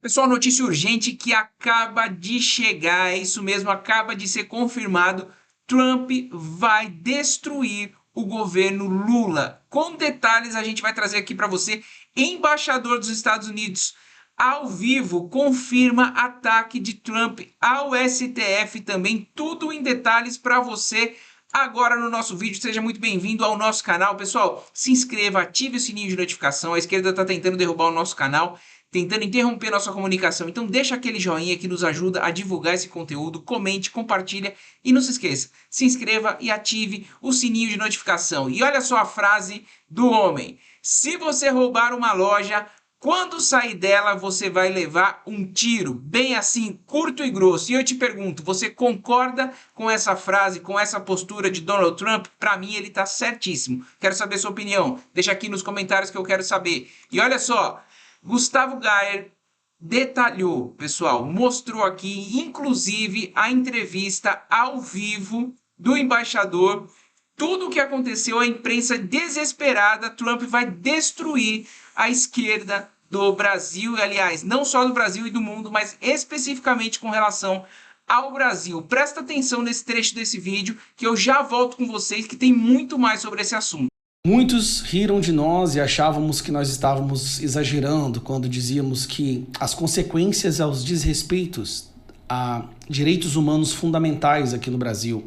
Pessoal, notícia urgente que acaba de chegar, é isso mesmo, acaba de ser confirmado. Trump vai destruir o governo Lula. Com detalhes a gente vai trazer aqui para você. Embaixador dos Estados Unidos ao vivo confirma ataque de Trump ao STF também. Tudo em detalhes para você agora no nosso vídeo. Seja muito bem-vindo ao nosso canal. Pessoal, se inscreva, ative o sininho de notificação. A esquerda está tentando derrubar o nosso canal, tentando interromper nossa comunicação. Então deixa aquele joinha que nos ajuda a divulgar esse conteúdo, comente, compartilha e não se esqueça, se inscreva e ative o sininho de notificação. E olha só a frase do homem: se você roubar uma loja, quando sair dela você vai levar um tiro. Bem assim, curto e grosso. E eu te pergunto, você concorda com essa frase, com essa postura de Donald Trump? Para mim ele está certíssimo. Quero saber sua opinião. Deixa aqui nos comentários que eu quero saber. E olha só, Gustavo Gayer detalhou, pessoal, mostrou aqui, inclusive, a entrevista ao vivo do embaixador, tudo o que aconteceu, a imprensa desesperada. Trump vai destruir a esquerda do Brasil, aliás, não só do Brasil e do mundo, mas especificamente com relação ao Brasil. Presta atenção nesse trecho desse vídeo, que eu já volto com vocês, que tem muito mais sobre esse assunto. Muitos riram de nós e achávamos que nós estávamos exagerando quando dizíamos que as consequências aos desrespeitos a direitos humanos fundamentais aqui no Brasil,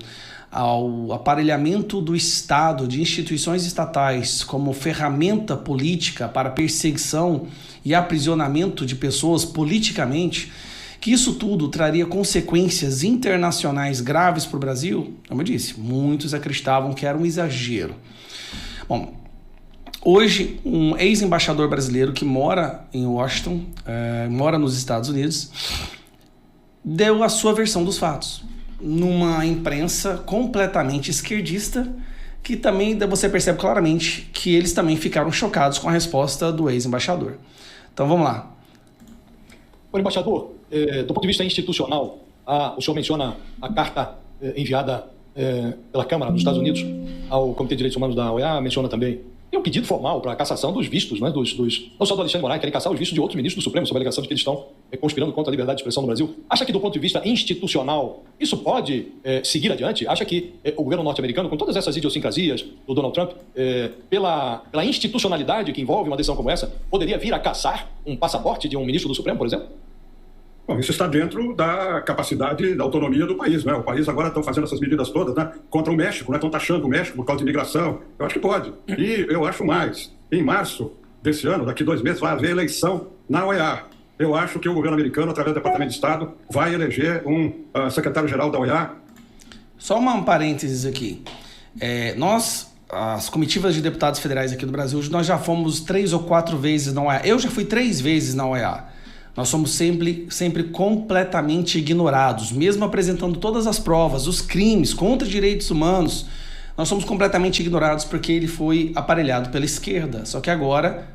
ao aparelhamento do Estado, de instituições estatais como ferramenta política para perseguição e aprisionamento de pessoas politicamente, que isso tudo traria consequências internacionais graves para o Brasil. Como eu disse, muitos acreditavam que era um exagero. Bom, hoje um ex-embaixador brasileiro que mora em Washington, mora nos Estados Unidos, deu a sua versão dos fatos, numa imprensa completamente esquerdista, que também você percebe claramente que eles também ficaram chocados com a resposta do ex-embaixador. Então vamos lá. Olha, embaixador, do ponto de vista institucional, o senhor menciona a carta enviada pela Câmara dos Estados Unidos ao Comitê de Direitos Humanos da OEA, menciona também. Tem um pedido formal para a cassação dos vistos, né, não só do Alexandre Moraes, querem caçar os vistos de outros ministros do Supremo, sob a alegação de que eles estão conspirando contra a liberdade de expressão no Brasil. Acha que, do ponto de vista institucional, isso pode seguir adiante? Acha que o governo norte-americano, com todas essas idiosincrasias do Donald Trump, pela institucionalidade que envolve uma decisão como essa, poderia vir a caçar um passaporte de um ministro do Supremo, por exemplo? Bom, isso está dentro da capacidade, da autonomia do país, né? O país agora estão fazendo essas medidas todas, né? Contra o México, né? Estão taxando o México por causa de imigração. Eu acho que pode. E eu acho mais. Em março desse ano, daqui 2 meses, vai haver eleição na OEA. Eu acho que o governo americano, através do Departamento de Estado, vai eleger um secretário-geral da OEA. Só um parênteses aqui. As comitivas de deputados federais aqui do Brasil, nós já fomos 3 ou 4 vezes na OEA. Eu já fui 3 vezes na OEA. Nós somos sempre completamente ignorados, mesmo apresentando todas as provas, os crimes contra direitos humanos, nós somos completamente ignorados porque ele foi aparelhado pela esquerda. Só que agora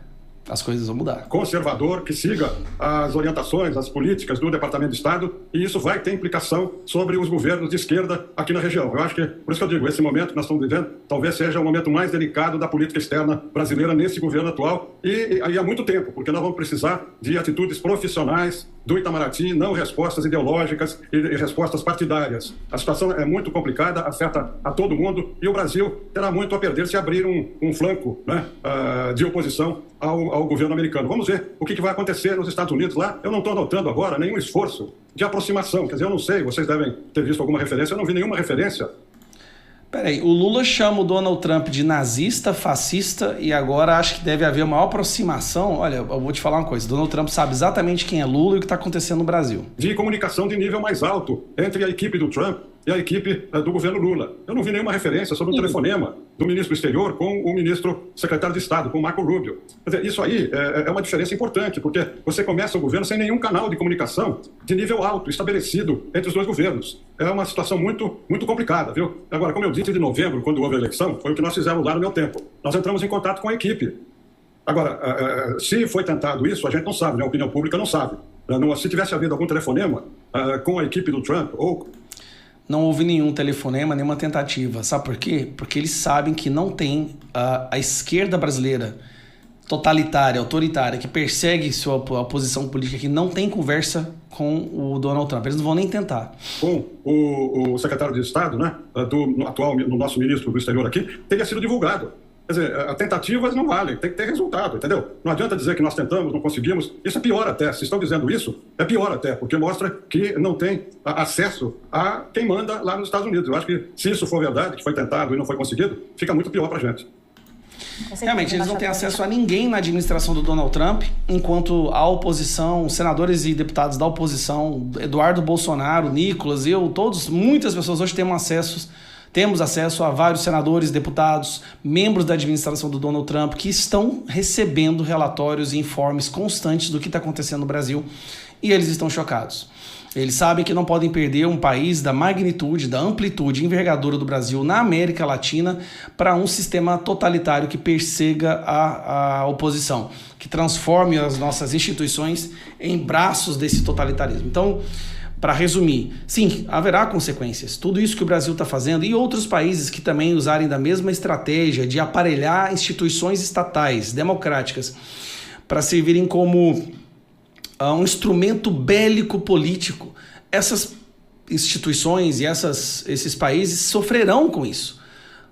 as coisas vão mudar. Conservador que siga as orientações, as políticas do Departamento de Estado, e isso vai ter implicação sobre os governos de esquerda aqui na região. Eu acho que, por isso que eu digo, esse momento que nós estamos vivendo, talvez seja o momento mais delicado da política externa brasileira nesse governo atual, e aí há muito tempo, porque nós vamos precisar de atitudes profissionais do Itamaraty, não respostas ideológicas e respostas partidárias. A situação é muito complicada, afeta a todo mundo, e o Brasil terá muito a perder se abrir um flanco, né, de oposição ao governo americano. Vamos ver o que vai acontecer nos Estados Unidos lá. Eu não estou notando agora nenhum esforço de aproximação. Quer dizer, eu não sei, vocês devem ter visto alguma referência, eu não vi nenhuma referência. Peraí, o Lula chama o Donald Trump de nazista, fascista, e agora acho que deve haver uma aproximação. Olha, eu vou te falar uma coisa, Donald Trump sabe exatamente quem é Lula e o que está acontecendo no Brasil. De comunicação de nível mais alto entre a equipe do Trump e a equipe do governo Lula. Eu não vi nenhuma referência sobre o telefonema do ministro do Exterior com o ministro secretário de Estado, com o Marco Rubio. Quer dizer, isso aí é uma diferença importante, porque você começa o governo sem nenhum canal de comunicação de nível alto estabelecido entre os dois governos. É uma situação muito, muito complicada, viu? Agora, como eu disse, de novembro, quando houve a eleição, foi o que nós fizemos lá no meu tempo. Nós entramos em contato com a equipe. Agora, se foi tentado isso, a gente não sabe, né? A opinião pública não sabe. Se tivesse havido algum telefonema com a equipe do Trump ou... Não houve nenhum telefonema, nenhuma tentativa. Sabe por quê? Porque eles sabem que não tem a esquerda brasileira totalitária, autoritária, que persegue sua oposição política, que não tem conversa com o Donald Trump. Eles não vão nem tentar. Com o secretário de Estado, né, no nosso ministro do exterior aqui, teria sido divulgado. Quer dizer, tentativas não valem, tem que ter resultado, entendeu? Não adianta dizer que nós tentamos, não conseguimos. Isso é pior até. Se estão dizendo isso, é pior até, porque mostra que não tem acesso a quem manda lá nos Estados Unidos. Eu acho que, se isso for verdade, que foi tentado e não foi conseguido, fica muito pior para a gente. Realmente, eles não têm acesso a ninguém na administração do Donald Trump, enquanto a oposição, senadores e deputados da oposição, Eduardo Bolsonaro, Nicolas, muitas pessoas hoje temos acesso a vários senadores, deputados, membros da administração do Donald Trump que estão recebendo relatórios e informes constantes do que está acontecendo no Brasil, e eles estão chocados. Eles sabem que não podem perder um país da magnitude, da amplitude e envergadura do Brasil na América Latina para um sistema totalitário que persiga a oposição, que transforme as nossas instituições em braços desse totalitarismo. Então, para resumir, sim, haverá consequências. Tudo isso que o Brasil está fazendo e outros países que também usarem da mesma estratégia de aparelhar instituições estatais, democráticas, para servirem como um instrumento bélico político. Essas instituições e esses países sofrerão com isso.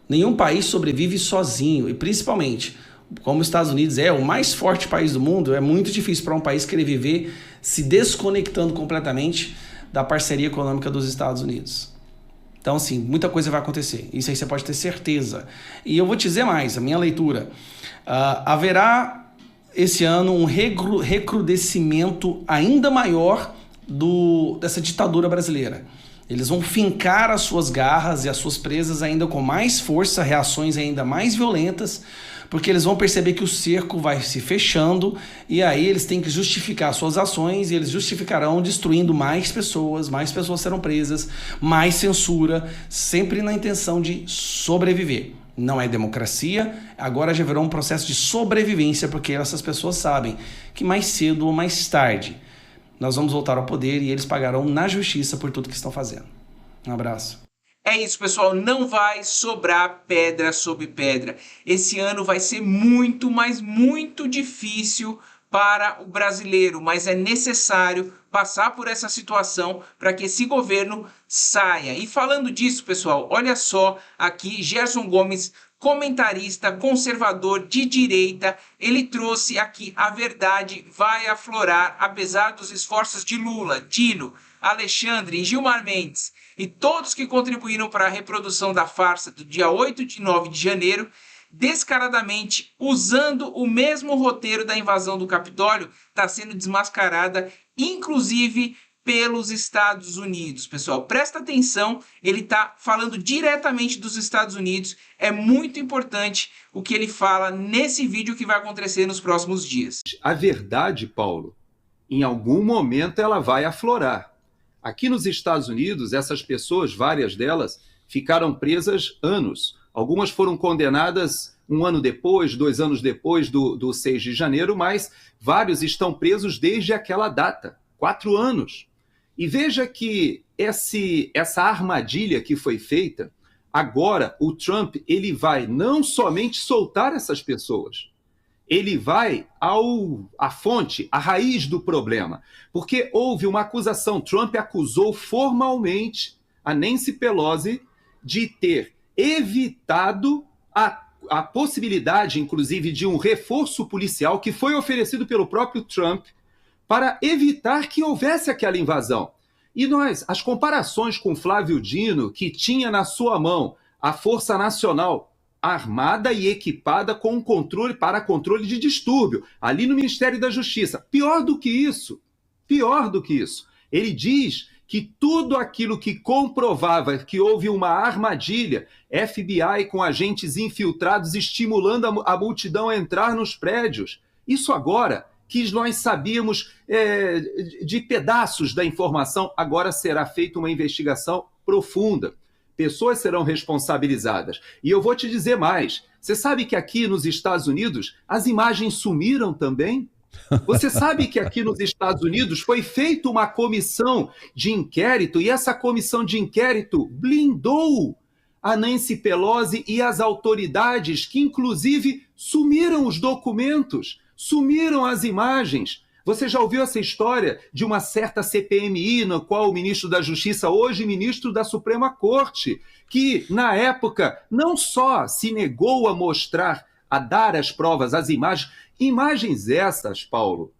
Nenhum país sobrevive sozinho, e principalmente, como os Estados Unidos é o mais forte país do mundo, é muito difícil para um país querer viver se desconectando completamente da parceria econômica dos Estados Unidos. Então, sim, muita coisa vai acontecer. Isso aí você pode ter certeza. E eu vou te dizer mais, a minha leitura. Haverá esse ano um recrudescimento ainda maior dessa ditadura brasileira. Eles vão fincar as suas garras e as suas presas ainda com mais força, reações ainda mais violentas, porque eles vão perceber que o cerco vai se fechando e aí eles têm que justificar suas ações e eles justificarão destruindo mais pessoas serão presas, mais censura, sempre na intenção de sobreviver. Não é democracia, agora já virou um processo de sobrevivência, porque essas pessoas sabem que mais cedo ou mais tarde nós vamos voltar ao poder e eles pagarão na justiça por tudo que estão fazendo. Um abraço. É isso, pessoal. Não vai sobrar pedra sobre pedra. Esse ano vai ser muito, mas muito difícil para o brasileiro, mas é necessário passar por essa situação para que esse governo saia. E falando disso, pessoal, olha só aqui, Gerson Gomes, comentarista conservador de direita, ele trouxe aqui: a verdade vai aflorar apesar dos esforços de Lula, Dino, Alexandre e Gilmar Mendes e todos que contribuíram para a reprodução da farsa do dia 8 e 9 de janeiro, descaradamente usando o mesmo roteiro da invasão do Capitólio, está sendo desmascarada, inclusive pelos Estados Unidos. Pessoal, presta atenção, ele está falando diretamente dos Estados Unidos, é muito importante o que ele fala nesse vídeo que vai acontecer nos próximos dias. A verdade, Paulo, em algum momento ela vai aflorar. Aqui nos Estados Unidos, essas pessoas, várias delas, ficaram presas anos. Algumas foram condenadas 1 ano depois, 2 anos depois do 6 de janeiro, mas vários estão presos desde aquela data, 4 anos. E veja que essa armadilha que foi feita, agora o Trump ele vai não somente soltar essas pessoas, ele vai à fonte, à raiz do problema. Porque houve uma acusação, Trump acusou formalmente a Nancy Pelosi de ter evitado a possibilidade, inclusive, de um reforço policial que foi oferecido pelo próprio Trump para evitar que houvesse aquela invasão. E as comparações com Flávio Dino, que tinha na sua mão a Força Nacional armada e equipada com controle para controle de distúrbio, ali no Ministério da Justiça. Pior do que isso, ele diz que tudo aquilo que comprovava que houve uma armadilha, FBI com agentes infiltrados estimulando a multidão a entrar nos prédios. Isso agora, que nós sabíamos de pedaços da informação, agora será feita uma investigação profunda. Pessoas serão responsabilizadas. E eu vou te dizer mais. Você sabe que aqui nos Estados Unidos as imagens sumiram também? Você sabe que aqui nos Estados Unidos foi feita uma comissão de inquérito e essa comissão de inquérito blindou a Nancy Pelosi e as autoridades que, inclusive, Sumiram os documentos, sumiram as imagens. Você já ouviu essa história de uma certa CPMI, na qual o ministro da Justiça, hoje ministro da Suprema Corte, que, na época, não só se negou a mostrar, a dar as provas, as imagens essas, Paulo,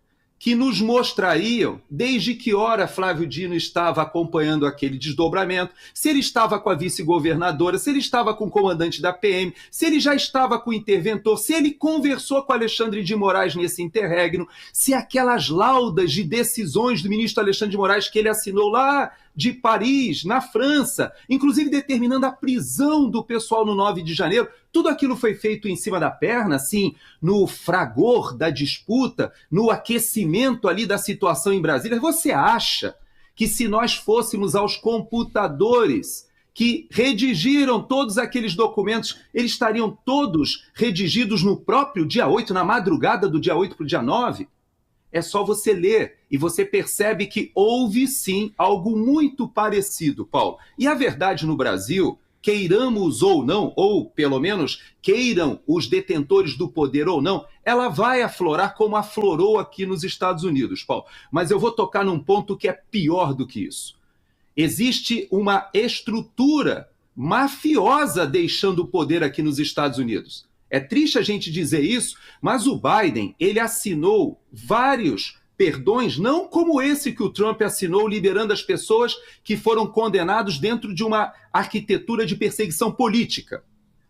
que nos mostrariam desde que hora Flávio Dino estava acompanhando aquele desdobramento, se ele estava com a vice-governadora, se ele estava com o comandante da PM, se ele já estava com o interventor, se ele conversou com Alexandre de Moraes nesse interregno, se aquelas laudas de decisões do ministro Alexandre de Moraes que ele assinou lá de Paris, na França, inclusive determinando a prisão do pessoal no 9 de janeiro, tudo aquilo foi feito em cima da perna, assim, no fragor da disputa, no aquecimento ali da situação em Brasília. Você acha que se nós fôssemos aos computadores que redigiram todos aqueles documentos, eles estariam todos redigidos no próprio dia 8, na madrugada do dia 8 para o dia 9? É só você ler e você percebe que houve sim algo muito parecido, Paulo. E a verdade no Brasil, queiramos ou não, ou pelo menos queiram os detentores do poder ou não, ela vai aflorar como aflorou aqui nos Estados Unidos, Paulo. Mas eu vou tocar num ponto que é pior do que isso. Existe uma estrutura mafiosa deixando o poder aqui nos Estados Unidos. É triste a gente dizer isso, mas o Biden, ele assinou vários perdões, não como esse que o Trump assinou, liberando as pessoas que foram condenados dentro de uma arquitetura de perseguição política.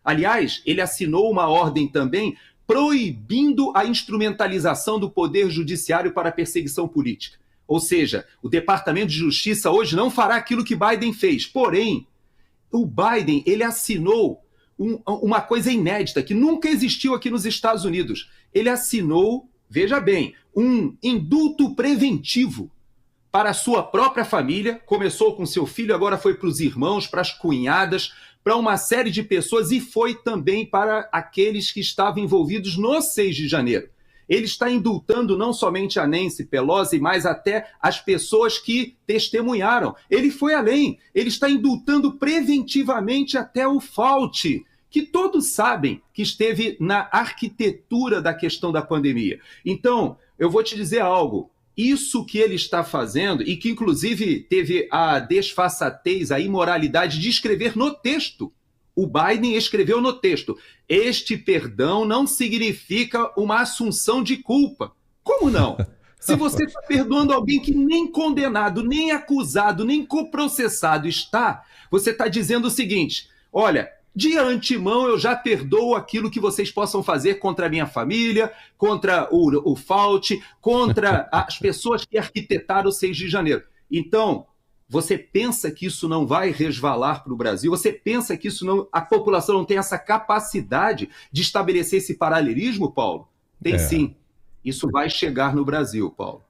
Aliás, ele assinou uma ordem também proibindo a instrumentalização do poder judiciário para perseguição política. Ou seja, o Departamento de Justiça hoje não fará aquilo que Biden fez. Porém, o Biden, ele assinou uma coisa inédita, que nunca existiu aqui nos Estados Unidos. Ele assinou, veja bem, um indulto preventivo para a sua própria família, começou com seu filho, agora foi para os irmãos, para as cunhadas, para uma série de pessoas e foi também para aqueles que estavam envolvidos no 6 de janeiro. Ele está indultando não somente a Nancy Pelosi, mas até as pessoas que testemunharam. Ele foi além, ele está indultando preventivamente até o Fauci, que todos sabem que esteve na arquitetura da questão da pandemia. Então, eu vou te dizer algo, isso que ele está fazendo, e que inclusive teve a desfaçatez, a imoralidade de escrever no texto, o Biden escreveu no texto, este perdão não significa uma assunção de culpa. Como não? Se você está perdoando alguém que nem condenado, nem acusado, nem coprocessado está, você está dizendo o seguinte, olha, de antemão eu já perdoo aquilo que vocês possam fazer contra a minha família, contra o Fauci, contra as pessoas que arquitetaram o 6 de janeiro. Então, você pensa que isso não vai resvalar para o Brasil? Você pensa que a população não tem essa capacidade de estabelecer esse paralelismo, Paulo? Tem sim. Isso vai chegar no Brasil, Paulo.